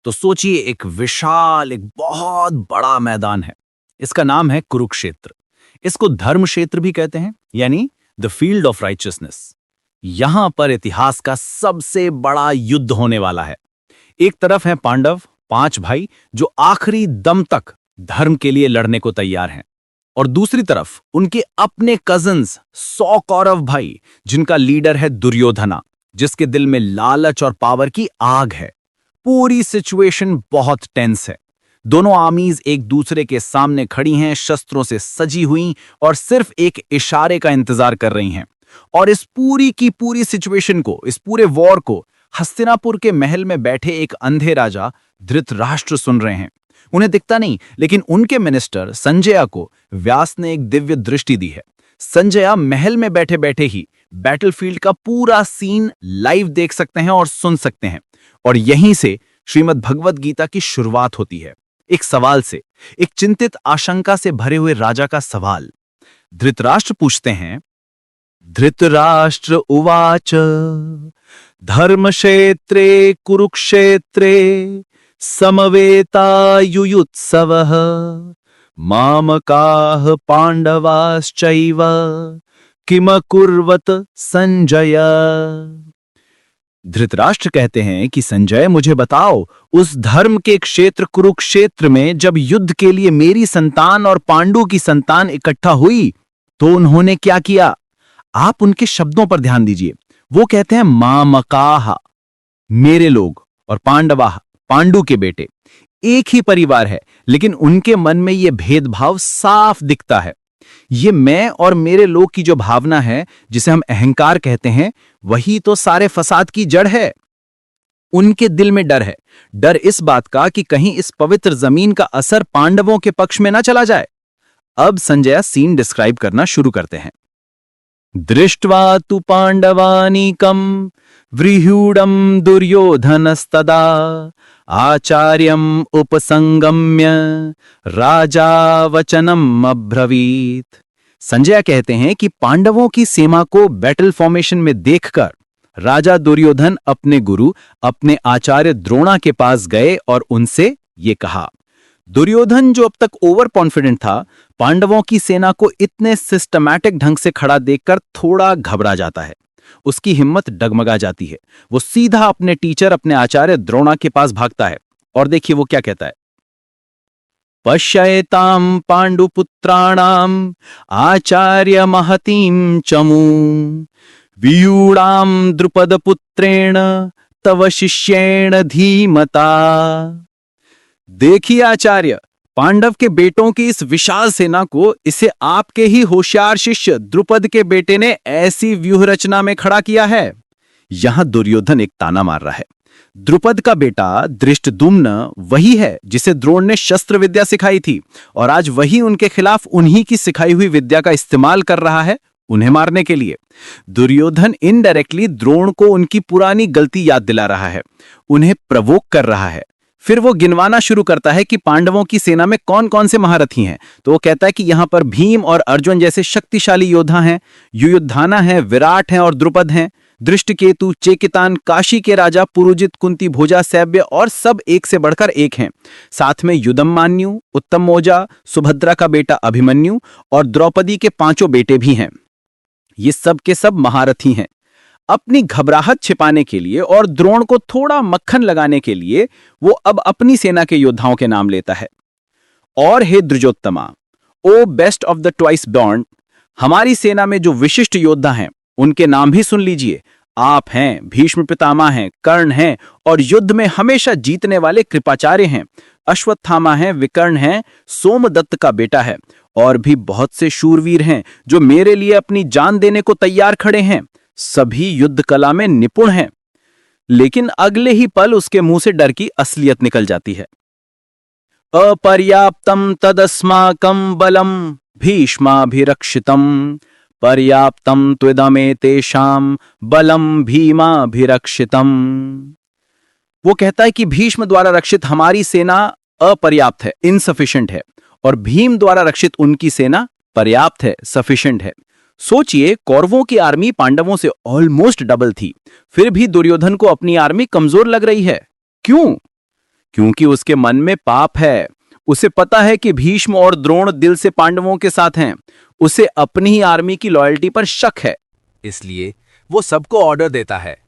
तो सोचिए एक विशाल, एक बहुत बड़ा मैदान है। इसका नाम है कुरुक्षेत्र। इसको धर्म क्षेत्र भी कहते हैं, यानी द फील्ड ऑफ राइचियसनेस। यहां पर इतिहास का सबसे बड़ा युद्ध होने वाला है। एक तरफ है पांडव, 5 भाई जो आखिरी दम तक धर्म के लिए लड़ने को तैयार हैं, और दूसरी तरफ उनके अपने कजिन्स 100 कौरव भाई, जिनका लीडर है दुर्योधना, जिसके दिल में लालच और पावर की आग है। पूरी सिचुएशन बहुत टेंस है। दोनों आर्मीज एक दूसरे के सामने खड़ी हैं, शस्त्रों से सजी हुई, और सिर्फ एक इशारे का इंतजार कर रही हैं। और इस पूरी की पूरी सिचुएशन को, इस पूरे वॉर को हस्तिनापुर के महल में बैठे एक अंधे राजा धृतराष्ट्र सुन रहे हैं। उन्हें दिखता नहीं, लेकिन उनके मिनिस्टर संजया को व्यास ने एक दिव्य दृष्टि दी है। संजया महल में बैठे बैठे ही बैटलफील्ड का पूरा सीन लाइव देख सकते हैं और सुन सकते हैं। और यहीं से श्रीमद् भगवद गीता की शुरुआत होती है, एक सवाल से, एक चिंतित आशंका से भरे हुए राजा का सवाल। धृतराष्ट्र पूछते हैं, धृतराष्ट्र उवाच धर्मक्षेत्रे कुरुक्षेत्रे समवेतायुयुत्सवः मामकाः पांडवाश्चैव किमकुर्वत संजय। धृतराष्ट्र कहते हैं कि संजय, मुझे बताओ, उस धर्म के क्षेत्र कुरुक्षेत्र में जब युद्ध के लिए मेरी संतान और पांडु की संतान इकट्ठा हुई तो उन्होंने क्या किया? आप उनके शब्दों पर ध्यान दीजिए। वो कहते हैं मामकाः, मेरे लोग, और पांडवाः, पांडु के बेटे। एक ही परिवार है, लेकिन उनके मन में यह भेदभाव साफ दिखता है। ये मैं और मेरे लोग की जो भावना है, जिसे हम अहंकार कहते हैं, वही तो सारे फसाद की जड़ है। उनके दिल में डर है, डर इस बात का कि कहीं इस पवित्र जमीन का असर पांडवों के पक्ष में ना चला जाए। अब संजय सीन डिस्क्राइब करना शुरू करते हैं। दृष्ट्वा तु पांडवानीकं व्रीह्यूढं दुर्योधनस्तदा आचार्यम् उपसंगम्य राजा वचनम् अब्रवीत। संजय कहते हैं कि पांडवों की सीमा को बैटल फॉर्मेशन में देखकर राजा दुर्योधन अपने गुरु, अपने आचार्य द्रोणा के पास गए और उनसे ये कहा। दुर्योधन, जो अब तक ओवर कॉन्फिडेंट था, पांडवों की सेना को इतने सिस्टमैटिक ढंग से खड़ा देखकर थोड़ा घबरा जाता है। उसकी हिम्मत डगमगा जाती है। वो सीधा अपने टीचर, अपने आचार्य द्रोणा के पास भागता है, और देखिए वो क्या कहता है। पश्येतां पांडुपुत्राणां आचार्य महतीं चमू वियूढां द्रुपदपुत्रेण तव शिष्येण धीमता। देखिए आचार्य, पांडव के बेटों की इस विशाल सेना को इसे आपके ही होशियार शिष्य द्रुपद के बेटे ने ऐसी व्यूह रचना में खड़ा किया है। यहां दुर्योधन एक ताना मार रहा है। द्रुपद का बेटा धृष्टद्युम्न वही है जिसे द्रोण ने शस्त्र विद्या सिखाई थी, और आज वही उनके खिलाफ उन्हीं की सिखाई हुई विद्या का इस्तेमाल कर रहा है उन्हें मारने के लिए। दुर्योधन इनडायरेक्टली द्रोण को उनकी पुरानी गलती याद दिला रहा है, उन्हें प्रवोक कर रहा है। फिर वो गिनवाना शुरू करता है कि पांडवों की सेना में कौन कौन से महारथी हैं। तो वो कहता है कि यहां पर भीम और अर्जुन जैसे शक्तिशाली योद्धा हैं, युयुधाना हैं, विराट हैं और द्रुपद हैं, दृष्टकेतु, चेकितान, काशी के राजा पुरुजित, कुंती भोजा, सैव्य और सब एक से बढ़कर एक हैं। साथ में युदम्मान्यु, उत्तमौजा, सुभद्रा का बेटा अभिमन्यु और द्रौपदी के 5 बेटे भी हैं। ये सब के सब महारथी हैं। अपनी घबराहट छिपाने के लिए और द्रोण को थोड़ा मक्खन लगाने के लिए वो अब अपनी सेना के योद्धाओं के नाम लेता है। और हे द्विजोत्तमा, O best of the twice born, हमारी सेना में जो विशिष्ट योद्धा हैं उनके नाम भी सुन लीजिए। आप हैं, भीष्म पितामह हैं, कर्ण हैं, और युद्ध में हमेशा जीतने वाले कृपाचार्य हैं, अश्वत्थामा हैं, विकर्ण हैं, सोमदत्त का बेटा है, और भी बहुत से शूरवीर हैं जो मेरे लिए अपनी जान देने को तैयार खड़े हैं। सभी युद्ध कला में निपुण हैं। लेकिन अगले ही पल उसके मुंह से डर की असलियत निकल जाती है। अपर्याप्तम तदस्माकं बलम भीष्माभिरक्षितम पर्याप्तम त्विदमेतेषां बलम भीमाभिरक्षितम। वो कहता है कि भीष्म द्वारा रक्षित हमारी सेना अपर्याप्त है, इनसफिशिएंट है, और भीम द्वारा रक्षित उनकी सेना पर्याप्त है, सफिशिएंट है। सोचिए, कौरवों की आर्मी पांडवों से ऑलमोस्ट डबल थी, फिर भी दुर्योधन को अपनी आर्मी कमजोर लग रही है। क्यों? क्योंकि उसके मन में पाप है। उसे पता है कि भीष्म और द्रोण दिल से पांडवों के साथ हैं। उसे अपनी ही आर्मी की लॉयल्टी पर शक है। इसलिए वो सबको ऑर्डर देता है,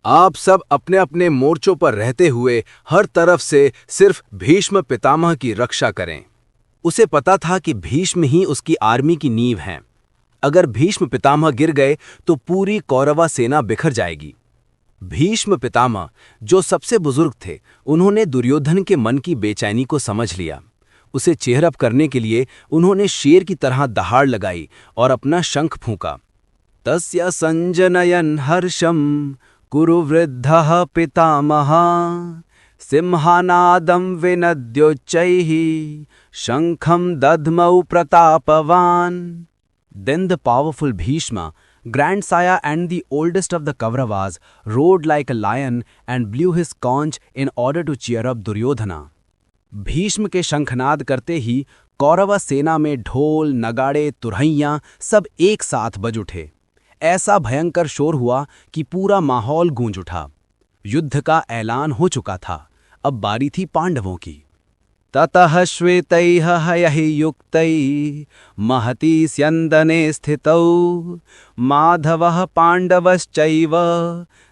आप सब अपने अपने मोर्चों पर रहते हुए हर तरफ से सिर्फ भीष्म पितामह की रक्षा करें। उसे पता था कि भीष्म ही उसकी आर्मी की नींव हैं। अगर भीष्म पितामह गिर गए तो पूरी कौरवा सेना बिखर जाएगी। भीष्म पितामह, जो सबसे बुजुर्ग थे, उन्होंने दुर्योधन के मन की बेचैनी को समझ लिया। उसे चेहरअप करने के लिए उन्होंने शेर की तरह दहाड़ लगाई और अपना शंख फूंका। तस्य संजनयन हर्षम कुरु वृद्धः पितामह सिंहानादं विनद्योच्चैः शंखं दध्मौ प्रतापवान। Then the powerful Bhishma, grandsire and the oldest of the Kauravas, roared like a lion and blew his conch in order to cheer up Duryodhana. Bhishma के शंखनाद करते ही कौरवा सेना में ढोल, नगाड़े, तुरहैयां सब एक साथ बज उठे। ऐसा भयंकर शोर हुआ कि पूरा माहौल गूंज उठा। युद्ध का ऐलान हो चुका था। अब बारी थी पांडवों की। ततः श्वेतैः हयैः युक्तैः महती स्यन्दने स्थितौ माधवः पाण्डवश्चैव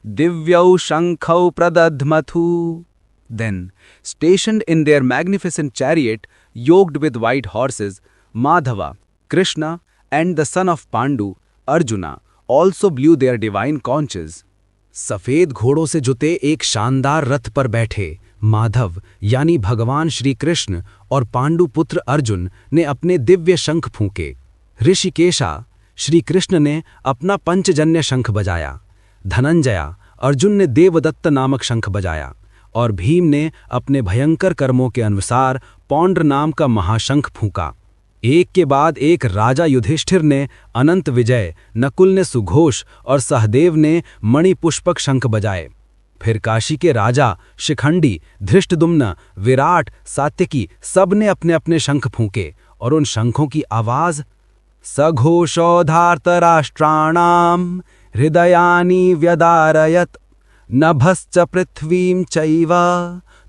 दिव्यौ शंखौ प्रदध्मथु। Then, stationed in their magnificent chariot, yoked with white horses, Madhava, Krishna, and the son of Pandu, Arjuna, also blew their divine conches. सफेद घोड़ों से जुते एक शानदार रथ पर बैठे माधव यानी भगवान श्री कृष्ण और पांडु पुत्र अर्जुन ने अपने दिव्य शंख फूंके। ऋषिकेशा, श्री कृष्ण ने अपना पंचजन्य शंख बजाया। धनंजया, अर्जुन ने देवदत्त नामक शंख बजाया और भीम ने अपने भयंकर कर्मों के अनुसार पौंड्र नाम का महाशंख फूंका। एक के बाद एक राजा युधिष्ठिर ने अनंत विजय, नकुल ने सुघोष और सहदेव ने मणिपुष्पक शंख बजाए। फिर काशी के राजा शिखंडी, धृष्टद्युम्न, विराट, सात्यकी सब ने अपने अपने शंख फूंके और उन शंखों की आवाज सघोषोधार्तराष्ट्राणाम हृदयानि व्यदारयत नभश्च पृथ्वीं चैव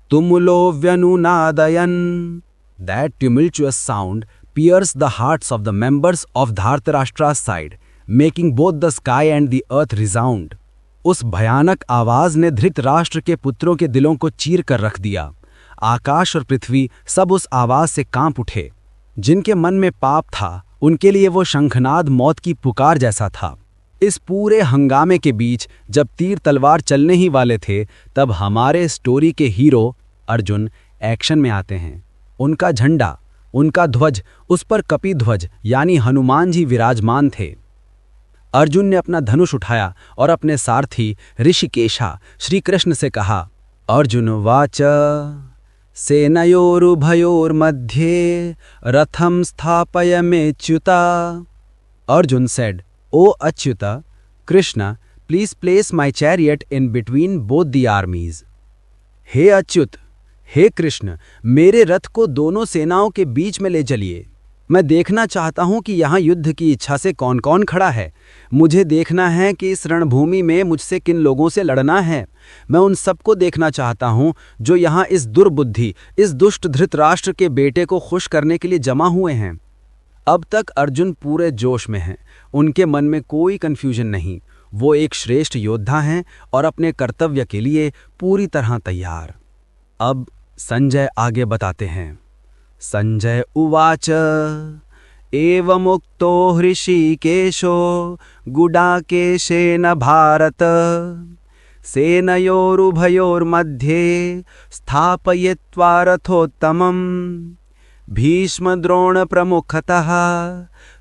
तुमुलो व्यनुनादयन्। That tumultuous sound pierced the hearts of the members of Dhartarashtra's side, making both the sky and the earth resound. उस भयानक आवाज ने धृतराष्ट्र के पुत्रों के दिलों को चीर कर रख दिया। आकाश और पृथ्वी सब उस आवाज से कांप उठे। जिनके मन में पाप था, उनके लिए वो शंखनाद मौत की पुकार जैसा था। इस पूरे हंगामे के बीच जब तीर तलवार चलने ही वाले थे, तब हमारे स्टोरी के हीरो अर्जुन एक्शन में आते हैं। उनका झंडा, उनका ध्वज, उस पर कपिध्वज यानी हनुमान जी विराजमान थे। अर्जुन ने अपना धनुष उठाया और अपने सारथी ऋषिकेशा श्री कृष्ण से कहा, अर्जुन वाच सेनयोरुभयोर्मध्ये रथम स्थापयमेच्युता। Arjun said, O Achyuta, Krishna, please place my chariot in between both the armies. हे अच्युत, हे कृष्ण, मेरे रथ को दोनों सेनाओं के बीच में ले चलिए। मैं देखना चाहता हूं कि यहाँ युद्ध की इच्छा से कौन कौन खड़ा है। मुझे देखना है कि इस रणभूमि में मुझसे किन लोगों से लड़ना है। मैं उन सबको देखना चाहता हूं जो यहाँ इस दुर्बुद्धि, इस दुष्ट धृतराष्ट्र के बेटे को खुश करने के लिए जमा हुए हैं। अब तक अर्जुन पूरे जोश में हैं। उनके मन में कोई कंफ्यूजन नहीं। वो एक श्रेष्ठ योद्धा हैं और अपने कर्तव्य के लिए पूरी तरह तैयार। अब संजय आगे बताते हैं। संजय उवाच एवमुक्तो हृषीकेशो गुडाकेशेन भारत सेनयोरुभयोर्मध्ये स्थापयित्वा रथोत्तमम् भीष्मद्रोण प्रमुखतः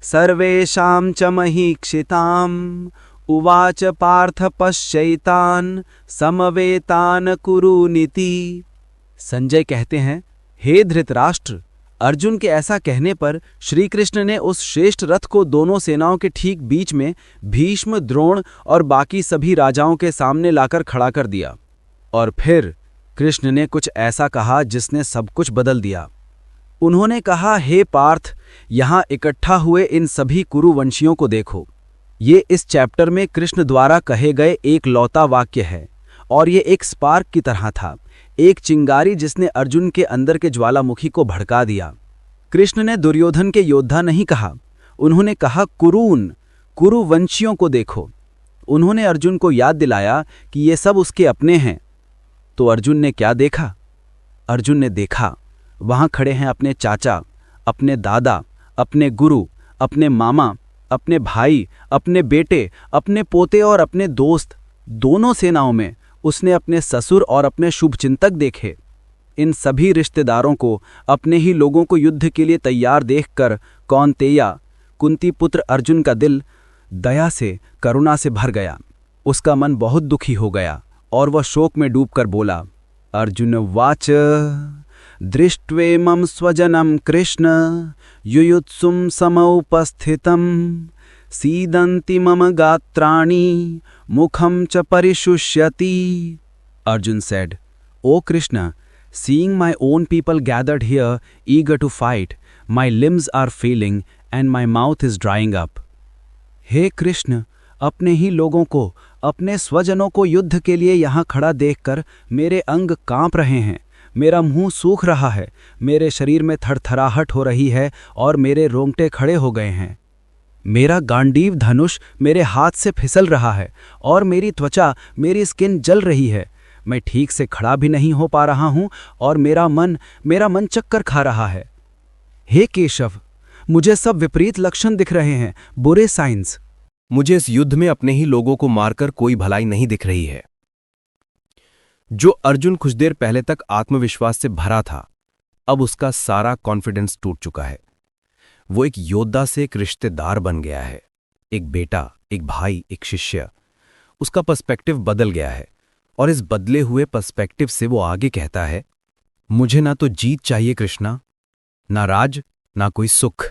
सर्वेषां च महीक्षिताम् उवाच पार्थ पश्यैतान् समवेतान् कुरुनीति। संजय कहते हैं, हे धृतराष्ट्र, अर्जुन के ऐसा कहने पर श्री कृष्ण ने उस श्रेष्ठ रथ को दोनों सेनाओं के ठीक बीच में भीष्म, द्रोण और बाकी सभी राजाओं के सामने लाकर खड़ा कर दिया। और फिर कृष्ण ने कुछ ऐसा कहा जिसने सब कुछ बदल दिया। उन्होंने कहा, हे पार्थ, यहाँ इकट्ठा हुए इन सभी कुरुवंशियों को देखो। ये इस चैप्टर में कृष्ण द्वारा कहे गए एक लौता वाक्य है और ये एक स्पार्क की तरह था, एक चिंगारी जिसने अर्जुन के अंदर के ज्वालामुखी को भड़का दिया। कृष्ण ने दुर्योधन के योद्धा नहीं कहा, उन्होंने कहा कुरून, कुरुवंशियों को देखो। उन्होंने अर्जुन को याद दिलाया कि ये सब उसके अपने हैं। तो अर्जुन ने क्या देखा? अर्जुन ने देखा वहां खड़े हैं अपने चाचा, अपने दादा, अपने गुरु, अपने मामा, अपने भाई, अपने बेटे, अपने पोते और अपने दोस्त। दोनों सेनाओं में उसने अपने ससुर और अपने शुभचिंतक देखे। इन सभी रिश्तेदारों को, अपने ही लोगों को युद्ध के लिए तैयार देखकर कौन्तेया, कुंती पुत्र अर्जुन का दिल दया से, करुणा से भर गया। उसका मन बहुत दुखी हो गया और वह शोक में डूबकर बोला, अर्जुन वाच दृष्ट्वेमं स्वजनं कृष्ण युयुत्सुं समौपस्थितं सीदन्ति मम गात्राणि मुखं च परिशुष्यति। Arjun said, O Krishna, seeing my own people gathered here eager to fight, my limbs are failing and my mouth is drying up. हे कृष्ण, अपने ही लोगों को, अपने स्वजनों को युद्ध के लिए यहाँ खड़ा देखकर मेरे अंग कांप रहे हैं, मेरा मुंह सूख रहा है, मेरे शरीर में थरथराहट हो रही है और मेरे रोंगटे खड़े हो गए हैं। मेरा गांडीव धनुष मेरे हाथ से फिसल रहा है और मेरी त्वचा, मेरी स्किन जल रही है। मैं ठीक से खड़ा भी नहीं हो पा रहा हूं और मेरा मन चक्कर खा रहा है। हे केशव, मुझे सब विपरीत लक्षण दिख रहे हैं, बुरे साइंस। मुझे इस युद्ध में अपने ही लोगों को मारकर कोई भलाई नहीं दिख रही है। जो अर्जुन कुछ देर पहले तक आत्मविश्वास से भरा था, अब उसका सारा कॉन्फिडेंस टूट चुका है। वो एक योद्धा से एक रिश्तेदार बन गया है, एक बेटा, एक भाई, एक शिष्य। उसका पर्सपेक्टिव बदल गया है और इस बदले हुए पर्सपेक्टिव से वो आगे कहता है, मुझे ना तो जीत चाहिए कृष्णा, ना राज, ना कोई सुख।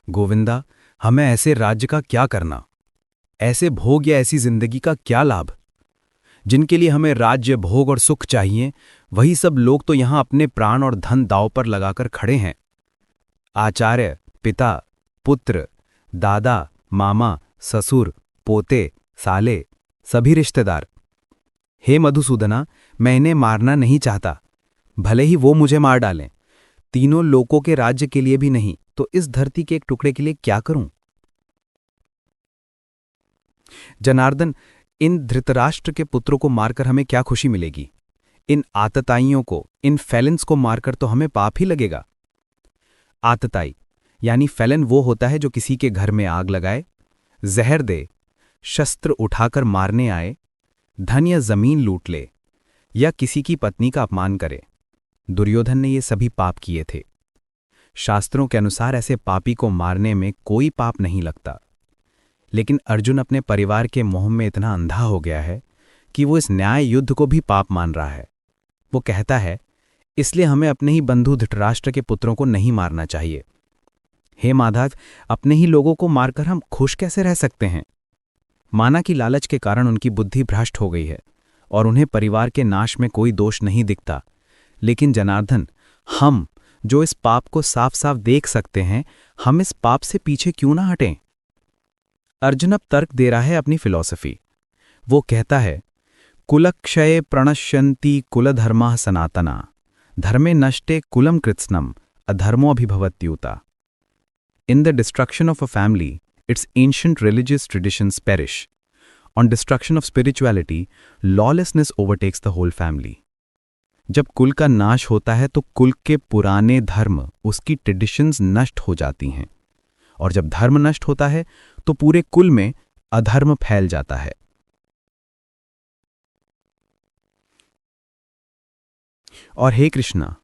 गोविंदा, हमें ऐसे राज्य का क्या करना, ऐसे भोग या ऐसी जिंदगी का क्या लाभ? जिनके लिए हमें राज्य, भोग और सुख चाहिए, वही सब लोग तो यहां अपने प्राण और धन दांव पर लगाकर खड़े हैं। आचार्य, पिता, पुत्र, दादा, मामा, ससुर, पोते, साले, सभी रिश्तेदार। हे मधुसूदना, मैं इन्हें मारना नहीं चाहता, भले ही वो मुझे मार डालें। तीनों लोकों के राज्य के लिए भी नहीं, तो इस धरती के एक टुकड़े के लिए क्या करूं? जनार्दन, इन धृतराष्ट्र के पुत्रों को मारकर हमें क्या खुशी मिलेगी? इन आतताइयों को, इन फेलेंस को मारकर तो हमें पाप ही लगेगा। आतताई यानी फेलन वो होता है जो किसी के घर में आग लगाए, जहर दे, शस्त्र उठाकर मारने आए, धन या जमीन लूट ले या किसी की पत्नी का अपमान करे। दुर्योधन ने ये सभी पाप किए थे। शास्त्रों के अनुसार ऐसे पापी को मारने में कोई पाप नहीं लगता, लेकिन अर्जुन अपने परिवार के मोह में इतना अंधा हो गया है कि वो इस न्याय युद्ध को भी पाप मान रहा है। वो कहता है, इसलिए हमें अपने ही बंधु धृतराष्ट्र के पुत्रों को नहीं मारना चाहिए। हे माधव, अपने ही लोगों को मारकर हम खुश कैसे रह सकते हैं? माना कि लालच के कारण उनकी बुद्धि भ्रष्ट हो गई है और उन्हें परिवार के नाश में कोई दोष नहीं दिखता, लेकिन जनार्दन, हम जो इस पाप को साफ साफ देख सकते हैं, हम इस पाप से पीछे क्यों ना हटें? अर्जुन अब तर्क दे रहा है अपनी फिलॉसफी। वो कहता है, कुलक्षये प्रणश्यन्ति कुलधर्माः सनातना, धर्मे नष्टे coulomb कृत्स्नम अधर्मोऽभिभवत्युता। In the destruction of a family, its ancient religious traditions perish. On destruction of spirituality, lawlessness overtakes the whole family. जब कुल का नाश होता है तो कुल के पुराने धर्म, उसकी ट्रेडिशंस नष्ट हो जाती हैं, और जब धर्म नष्ट होता है तो पूरे कुल में अधर्म फैल जाता है। और हे कृष्णा,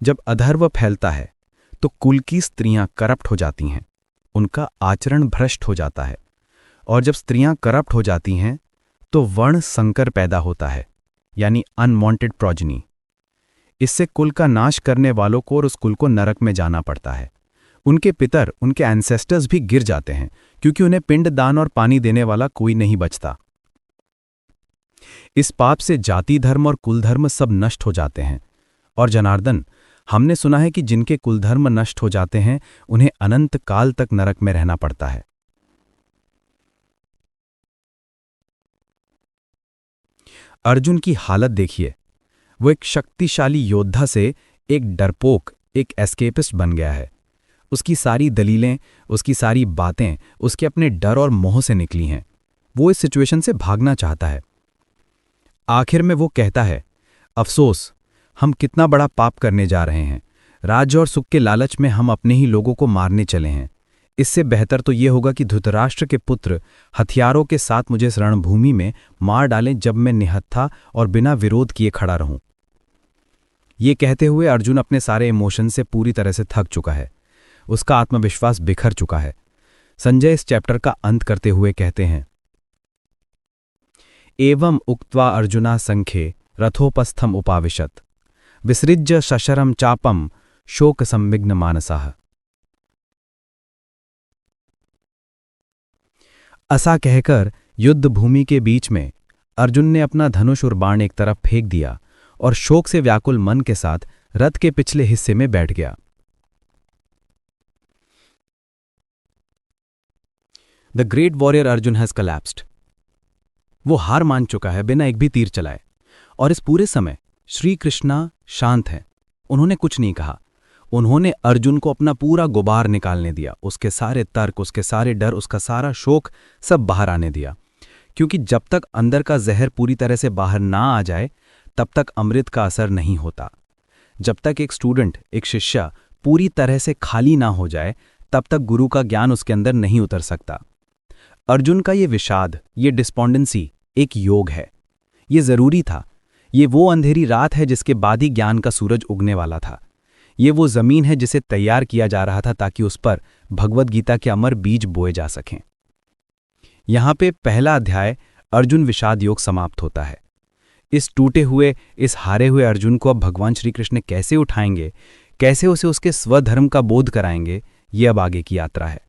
जब अधर्म फैलता है तो कुल की स्त्रियां करप्ट हो जाती हैं, उनका आचरण भ्रष्ट हो जाता है, और जब स्त्रियां करप्ट हो जाती हैं तो वर्ण संकर पैदा होता है, यानी अनवांटेड प्रोजनी। इससे कुल का नाश करने वालों को और उस कुल को नरक में जाना पड़ता है। उनके पितर, उनके एंसेस्टर्स भी गिर जाते हैं, क्योंकि उन्हें पिंड दान और पानी देने वाला कोई नहीं बचता। इस पाप से जाति धर्म और कुल धर्म सब नष्ट हो जाते हैं। और जनार्दन, हमने सुना है कि जिनके कुलधर्म नष्ट हो जाते हैं उन्हें अनंत काल तक नरक में रहना पड़ता है। अर्जुन की हालत देखिए, वो एक शक्तिशाली योद्धा से एक डरपोक, एक एस्केपिस्ट बन गया है। उसकी सारी दलीलें, उसकी सारी बातें उसके अपने डर और मोह से निकली हैं। वो इस सिचुएशन से भागना चाहता है। आखिर में वो कहता है, अफसोस, हम कितना बड़ा पाप करने जा रहे हैं। राज्य और सुख के लालच में हम अपने ही लोगों को मारने चले हैं। इससे बेहतर तो ये होगा कि धृतराष्ट्र के पुत्र हथियारों के साथ मुझे इस रणभूमि में मार डालें, जब मैं निहत्था और बिना विरोध किए खड़ा रहूं। ये कहते हुए अर्जुन अपने सारे इमोशन से पूरी तरह से थक चुका है। उसका आत्मविश्वास बिखर चुका है। संजय इस चैप्टर का अंत करते हुए कहते हैं, एवं उक्त्वा अर्जुना संख्ये रथोपस्थम उपाविशत विसृज्य शशरम चापम शोक संविघ्न मानसाः। ऐसा कहकर युद्ध भूमि के बीच में अर्जुन ने अपना धनुष और बाण एक तरफ फेंक दिया और शोक से व्याकुल मन के साथ रथ के पिछले हिस्से में बैठ गया। The great warrior Arjun has collapsed. वो हार मान चुका है बिना एक भी तीर चलाए। और इस पूरे समय श्री कृष्णा शांत हैं। उन्होंने कुछ नहीं कहा। उन्होंने अर्जुन को अपना पूरा गुबार निकालने दिया, उसके सारे तर्क, उसके सारे डर, उसका सारा शोक सब बाहर आने दिया। क्योंकि जब तक अंदर का जहर पूरी तरह से बाहर ना आ जाए तब तक अमृत का असर नहीं होता। जब तक एक स्टूडेंट, एक शिष्य पूरी तरह से खाली ना हो जाए तब तक गुरु का ज्ञान उसके अंदर नहीं उतर सकता। अर्जुन का ये विषाद, ये डिस्पॉन्डेंसी एक योग है। ये जरूरी था। ये वो अंधेरी रात है जिसके बाद ही ज्ञान का सूरज उगने वाला था। ये वो जमीन है जिसे तैयार किया जा रहा था ताकि उस पर भगवद गीता के अमर बीज बोए जा सकें। यहां पे पहला अध्याय अर्जुन विषाद योग समाप्त होता है। इस टूटे हुए, इस हारे हुए अर्जुन को अब भगवान श्री कृष्ण कैसे उठाएंगे, कैसे उसे उसके स्वधर्म का बोध कराएंगे, ये अब आगे की यात्रा है।